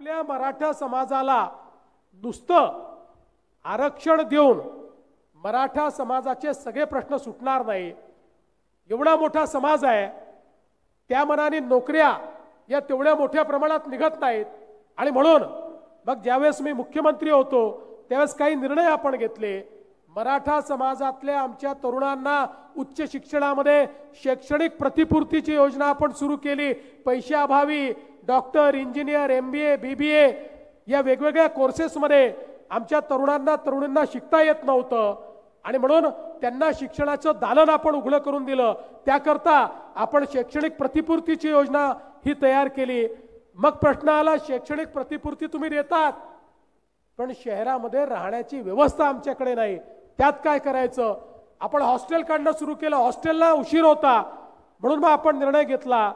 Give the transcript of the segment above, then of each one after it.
आपल्या मराठा समाजाला नुसतं आरक्षण देऊन मराठा समाजाचे सगळे प्रश्न सुटणार नाही। एवढा मोठा समाज आहे, त्या मनाने नोकऱ्या या तेवढ्या मोठ्या प्रमाणात निघत नाहीत आणि म्हणून मग ज्यावेळेस मी मुख्यमंत्री होतो त्यावेळेस काही निर्णय आपण घेतले। मराठा समाजातल्या आमच्या तरुणांना उच्च शिक्षणामध्ये शैक्षणिक प्रतिपूर्तीची योजना आपण सुरू केली। पैशाअभावी डॉक्टर, इंजिनियर, MBA, BBA या वेगवेगळ्या कोर्सेसमध्ये आमच्या तरुणींना शिकता येत नव्हतं आणि म्हणून त्यांना शिक्षणाचं दालन आपण उघडं करून दिलं। त्याकरता आपण शैक्षणिक प्रतिपूर्तीची योजना ही तयार केली। मग प्रश्न आला, शैक्षणिक प्रतिपूर्ती तुम्ही देतात पण शहरामध्ये राहण्याची व्यवस्था आमच्याकडे नाही, त्यात काय करायचं? आपण हॉस्टेल काढणं सुरू केलं। हॉस्टेलला उशीर होता म्हणून मग आपण निर्णय घेतला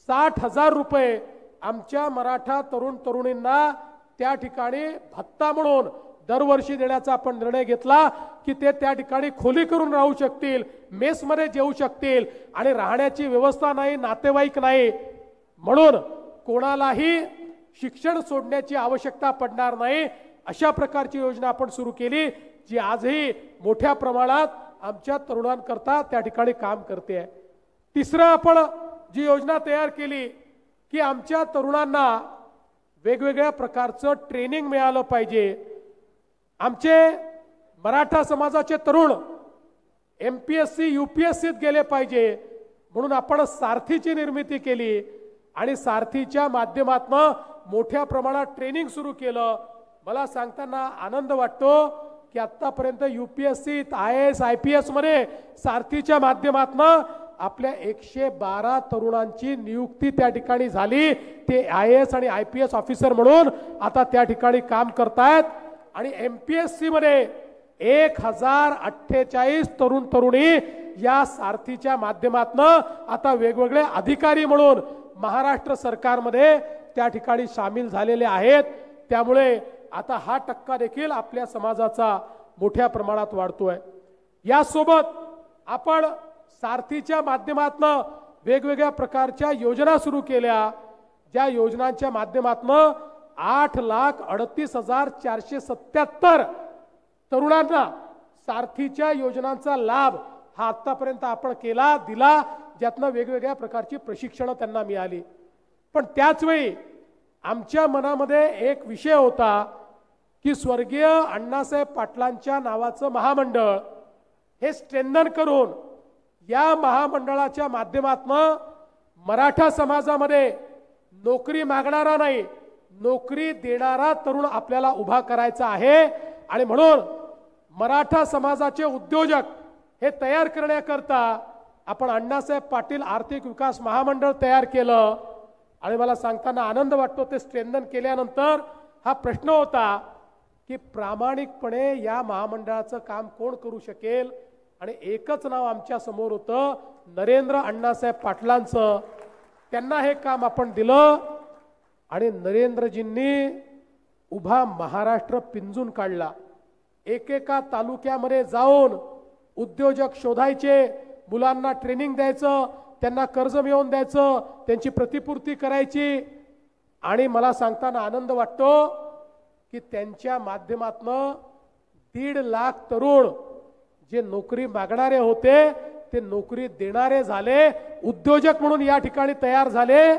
60,000 रुपये आमच्या मराठा तरुण तरुणींना त्या ठिकाणी भत्ता म्हणून दरवर्षी देण्याचा आपण निर्णय घेतला की ते त्या ठिकाणी खोली करून राहू शकतील, मेसमध्ये जेवू शकतील आणि राहण्याची व्यवस्था नाही, नातेवाईक नाही, म्हणून कोणालाही शिक्षण सोडण्याची आवश्यकता पडणार नाही। अशा प्रकारची योजना आपण सुरू केली जी आजही मोठ्या प्रमाणात आमच्या तरुणांकरता त्या ठिकाणी काम करते आहे। तिसरं आपण जी योजना तयार केली की आमच्या तरुणांना वेगवेगळ्या प्रकारचं ट्रेनिंग मिळालं पाहिजे। आमचे मराठा समाजाचे तरुण MPSC UPSCत गेले पाहिजे म्हणून आपण सारथीची निर्मिती केली आणि सारथीच्या माध्यमातून मोठ्या प्रमाणात ट्रेनिंग सुरू केलं। मला सांगताना आनंद वाटतो की आतापर्यंत UPSC, IAS, IPS मध्ये सारथीच्या माध्यमातून आपल्या 112 तरुणांची नियुक्ती त्या ठिकाणी झाली। ते IAS आणि IPS ऑफिसर म्हणून आता त्या ठिकाणी काम करतायत आणि MPSC मध्ये 1048 तरुण तरुणी या सारथीच्या माध्यमातून आता वेगवेगळे अधिकारी म्हणून महाराष्ट्र सरकारमध्ये त्या ठिकाणी सामील झालेले आहेत। त्यामुळे आता हा टक्का देखील आपल्या समाजाचा मोठ्या प्रमाणात वाढतोय। यासोबत आपण सारथीच्या माध्यमातून वेगवेगळ्या प्रकारच्या योजना सुरू केल्या, ज्या योजनांच्या माध्यमातून 8,38,477 तरुणांना सारथीच्या योजनांचा लाभ हा आतापर्यंत आपण केला दिला, ज्यातनं वेगवेगळ्या प्रकारची प्रशिक्षण त्यांना मिळाली। पण त्याच वेळी आमच्या मनामध्ये एक विषय होता की स्वर्गीय अण्णासाहेब पाटलांच्या नावाचं महामंडळ हे स्ट्रेंथन करून या महामंडळाच्या माध्यमातून मराठा समाजामध्ये नोकरी मागणारा नाही, नोकरी देणारा तरुण आपल्याला उभा करायचा आहे आणि म्हणून मराठा समाजाचे उद्योजक हे तयार करण्याकरता आपण अण्णासाहेब पाटील आर्थिक विकास महामंडळ तयार केलं। आणि मला सांगताना आनंद वाटतो ते स्ट्रेंथन केल्यानंतर हा प्रश्न होता की प्रामाणिकपणे या महामंडळाचं काम कोण करू शकेल आणि एकच नाव आमच्या समोर होतं, नरेंद्र अण्णासाहेब पाटलांचं। त्यांना हे काम आपण दिलं आणि नरेंद्रजींनी उभा महाराष्ट्र पिंजून काढला। एकेका तालुक्यामध्ये जाऊन उद्योजक शोधायचे, मुलांना ट्रेनिंग द्यायचं, त्यांना कर्ज मिळवून द्यायचं, त्यांची प्रतिपूर्ती करायची आणि मला सांगताना आनंद वाटतो की त्यांच्या माध्यमातून 1.5 लाख तरुण जे नोकरी मागणारे होते ते नोकरी देणारे झाले, उद्योजक म्हणून या ठिकाणी तयार झाले